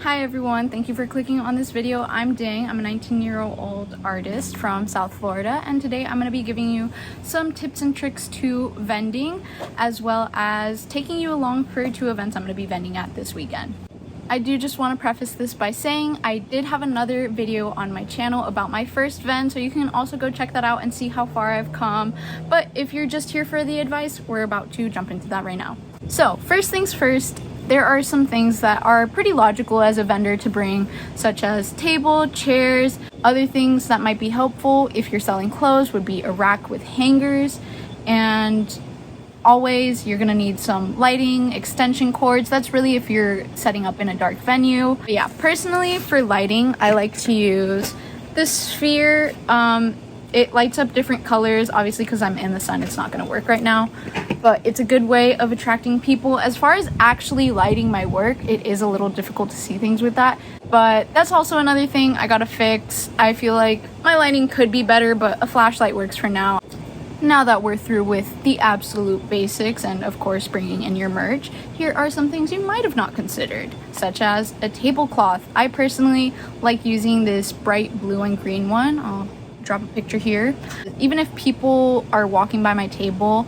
Hi everyone, thank you for clicking on this video. I'm Ding. I'm a 19-year-old artist from South Florida, and today I'm going to be giving you some tips and tricks to vending, as well as taking you along for 2 events I'm going to be vending at this weekend. I do just want to preface this by saying I did have another video on my channel about my first vend, so you can also go check that out and see how far I've come. But if you're just here for the advice, we're about to jump into that right now. So first things first, there are some things that are pretty logical as a vendor to bring, such as table, chairs. Other things that might be helpful if you're selling clothes would be a rack with hangers, and always you're gonna need some lighting, extension cords. That's really if you're setting up in a dark venue. But yeah, personally for lighting, I like to use this sphere. It lights up different colors. Obviously, because I'm in the sun, it's not gonna work right now, but it's a good way of attracting people. As far as actually lighting my work, it is a little difficult to see things with that, but that's also another thing I gotta fix. I feel like my lighting could be better, but a flashlight works for now. Now that we're through with the absolute basics and of course bringing in your merch, here are some things you might have not considered, such as a tablecloth. I personally like using this bright blue and green one. I'll drop a picture here. Even if people are walking by my table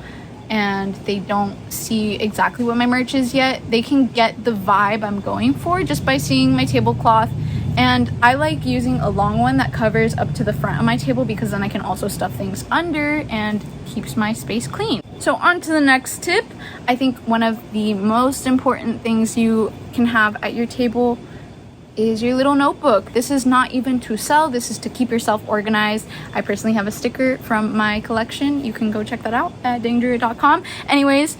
and they don't see exactly what my merch is yet, they can get the vibe I'm going for just by seeing my tablecloth. And I like using a long one that covers up to the front of my table, because then I can also stuff things under and keeps my space clean. So on to the next tip. I think one of the most important things you can have at your table is your little notebook. This is not even to sell, this is to keep yourself organized. I personally have a sticker from my collection. You can go check that out at dingdrew.com. Anyways,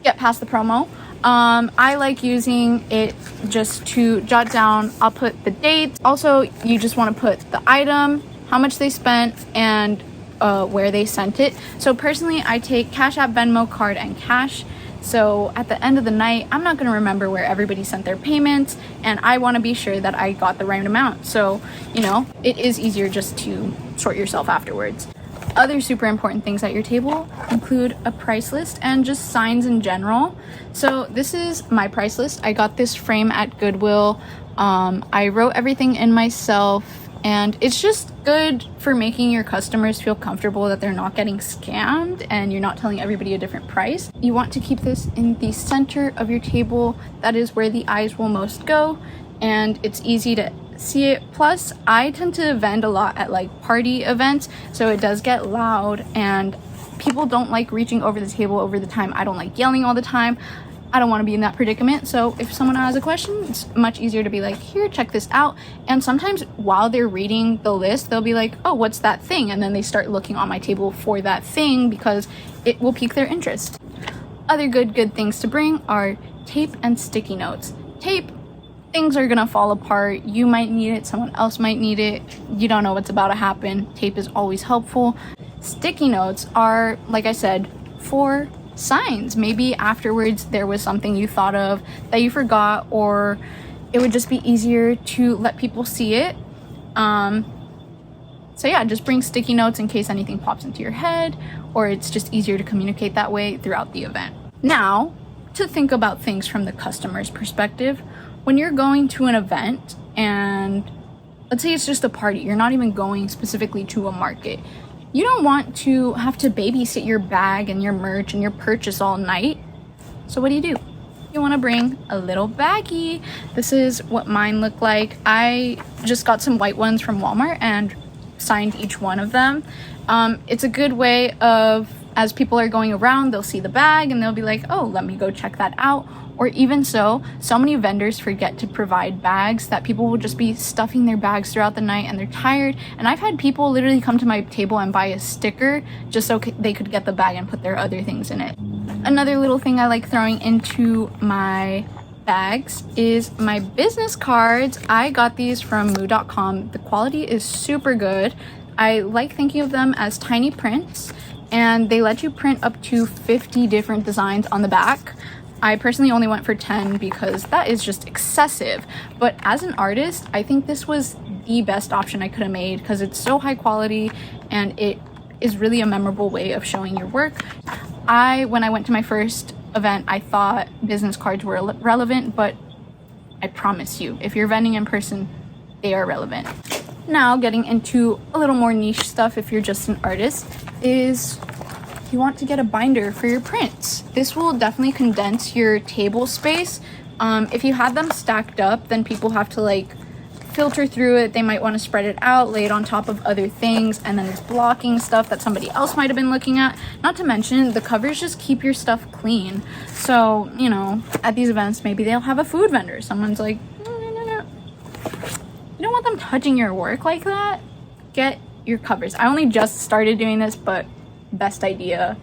get past the promo. I like using it just to jot down. I'll put the dates. Also, you just want to put the item, how much they spent, and where they sent it. So personally, I take Cash App, Venmo, card, and cash. So at the end of the night, I'm not going to remember where everybody sent their payments, and I want to be sure that I got the right amount. So, you know, it is easier just to sort yourself afterwards. Other super important things at your table include a price list and just signs in general. So this is my price list. I got this frame at Goodwill. I wrote everything in myself, and it's just good for making your customers feel comfortable that they're not getting scammed and you're not telling everybody a different price. You want to keep this in the center of your table. That is where the eyes will most go, and it's easy to see it. Plus, I tend to vend a lot at like party events, so it does get loud and people don't like reaching over the table over the time. I don't like yelling all the time. I don't want to be in that predicament. So if someone has a question, it's much easier to be like, here, check this out. And sometimes while they're reading the list, they'll be like, oh, what's that thing? And then they start looking on my table for that thing because it will pique their interest. Other good things to bring are tape and sticky notes. Tape, things are gonna fall apart. You might need it, someone else might need it. You don't know what's about to happen. Tape is always helpful. Sticky notes are, like I said, for signs. Maybe afterwards there was something you thought of that you forgot, or it would just be easier to let people see it. So yeah, just bring sticky notes in case anything pops into your head, or it's just easier to communicate that way throughout the event. Now, to think about things from the customer's perspective, when you're going to an event, and let's say it's just a party, you're not even going specifically to a market, you don't want to have to babysit your bag and your merch and your purchase all night. So what do? You want to bring a little baggie. This is what mine look like. I just got some white ones from Walmart and signed each one of them. It's a good way of, as people are going around, they'll see the bag and they'll be like, oh, let me go check that out. Or even so many vendors forget to provide bags that people will just be stuffing their bags throughout the night and they're tired. And I've had people literally come to my table and buy a sticker just so they could get the bag and put their other things in it. Another little thing I like throwing into my bags is my business cards. I got these from moo.com. The quality is super good. I like thinking of them as tiny prints, and they let you print up to 50 different designs on the back. I personally only went for 10 because that is just excessive. But as an artist, I think this was the best option I could have made because it's so high quality and it is really a memorable way of showing your work. When I went to my first event, I thought business cards were relevant, but I promise you. If you're vending in person, they are relevant. Now, getting into a little more niche stuff if you're just an artist, is you want to get a binder for your prints. This will definitely condense your table space. If you had them stacked up, then people have to like filter through it. They might want to spread it out, lay it on top of other things, and then there's blocking stuff that somebody else might have been looking at. Not to mention, the covers just keep your stuff clean. So, you know, at these events, maybe they'll have a food vendor. Someone's like, no. You don't want them touching your work like that. Get your covers. I only just started doing this, but best idea.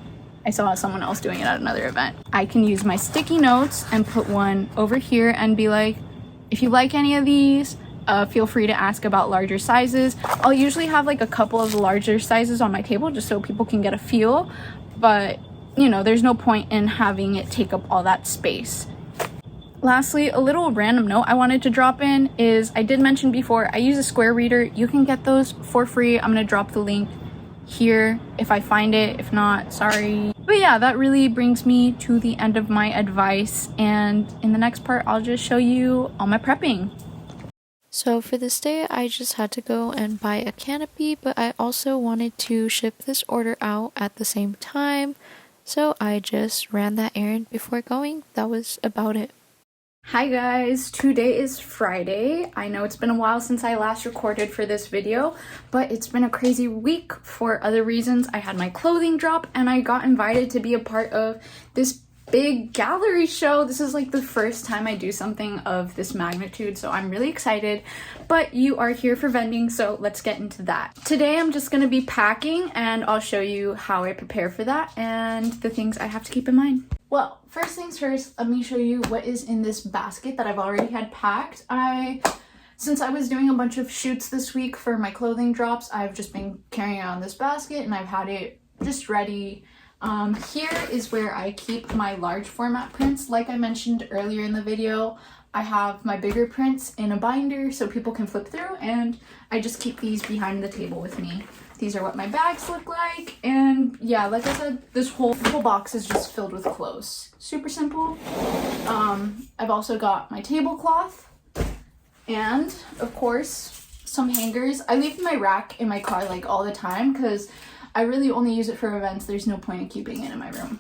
I saw someone else doing it at another event. I can use my sticky notes and put one over here and be like, if you like any of these, feel free to ask about larger sizes. I'll usually have like a couple of larger sizes on my table just so people can get a feel, but you know, there's no point in having it take up all that space. Lastly, a little random note I wanted to drop in is, I did mention before, I use a square reader. You can get those for free. I'm gonna drop the link here if I find it. If not, sorry. But yeah, that really brings me to the end of my advice, and in the next part I'll just show you all my prepping. So for this day, I just had to go and buy a canopy, but I also wanted to ship this order out at the same time, so I just ran that errand before going. That was about it. Hi guys, today is Friday. I know it's been a while since I last recorded for this video, but it's been a crazy week for other reasons. I had my clothing drop and I got invited to be a part of this big gallery show. This is like the first time I do something of this magnitude, so I'm really excited. But you are here for vending, so let's get into that. Today I'm just gonna be packing and I'll show you how I prepare for that and the things I have to keep in mind. Well, first things first, let me show you what is in this basket that I've already had packed. Since I was doing a bunch of shoots this week for my clothing drops, I've just been carrying on this basket and I've had it just ready. Here is where I keep my large format prints. Like I mentioned earlier in the video, I have my bigger prints in a binder so people can flip through, and I just keep these behind the table with me. These are what my bags look like, and yeah, like I said, this whole box is just filled with clothes. Super simple. I've also got my tablecloth, and of course, some hangers. I leave my rack in my car like all the time because I really only use it for events. There's no point in keeping it in my room.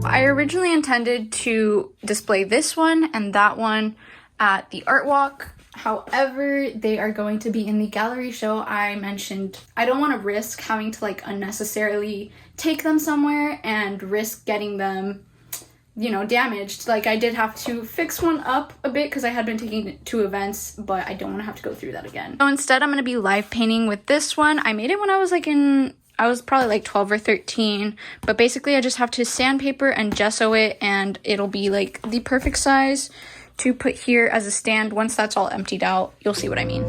I originally intended to display this one and that one at the art walk. However, they are going to be in the gallery show. I mentioned I don't want to risk having to like unnecessarily take them somewhere and risk getting them, you know, damaged. Like I did have to fix one up a bit because I had been taking it to events, but I don't want to have to go through that again. So instead I'm going to be live painting with this one. I made it when I was I was probably like 12 or 13, but basically I just have to sandpaper and gesso it and it'll be like the perfect size to put here as a stand. Once that's all emptied out, you'll see what I mean.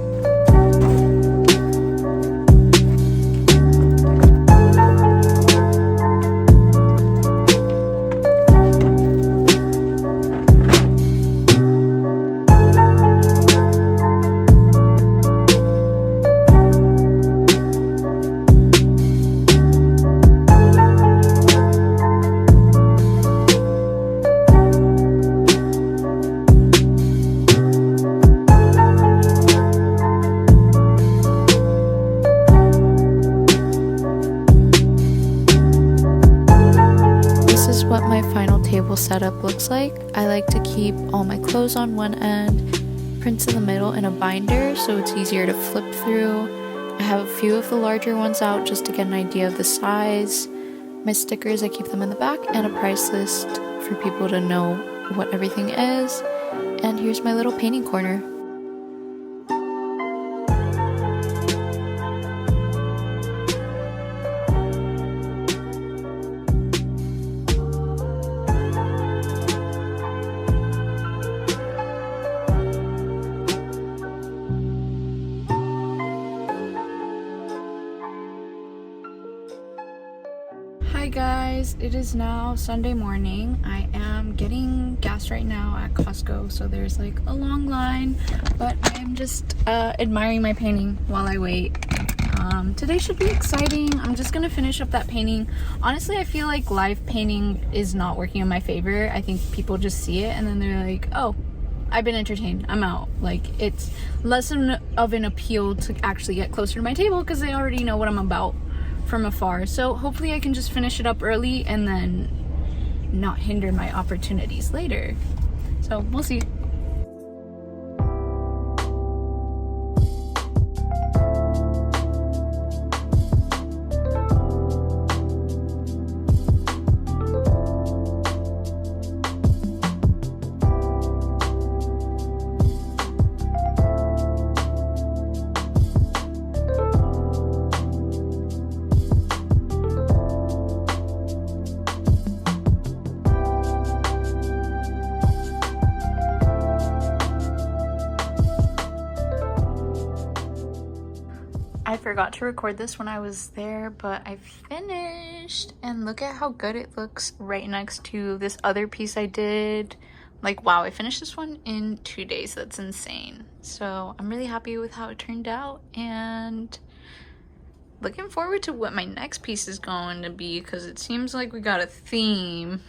What my final table setup looks like. I like to keep all my clothes on one end, prints in the middle in a binder so it's easier to flip through. I have a few of the larger ones out just to get an idea of the size. My stickers, I keep them in the back, and a price list for people to know what everything is. And here's my little painting corner. Hi guys, it is now Sunday morning. I am getting gas right now at Costco, so there's like a long line, but I am just admiring my painting while I wait. Today should be exciting. I'm just gonna finish up that painting. Honestly, I feel like live painting is not working in my favor. I think people just see it and then they're like, oh, I've been entertained, I'm out. Like, it's less of an appeal to actually get closer to my table because they already know what I'm about from afar. So hopefully I can just finish it up early and then not hinder my opportunities later. So we'll see. I forgot to record this when I was there, but I finished, and look at how good it looks right next to this other piece I did. Like, wow, I finished this one in 2 days. That's insane. So I'm really happy with how it turned out, and looking forward to what my next piece is going to be because it seems like we got a theme.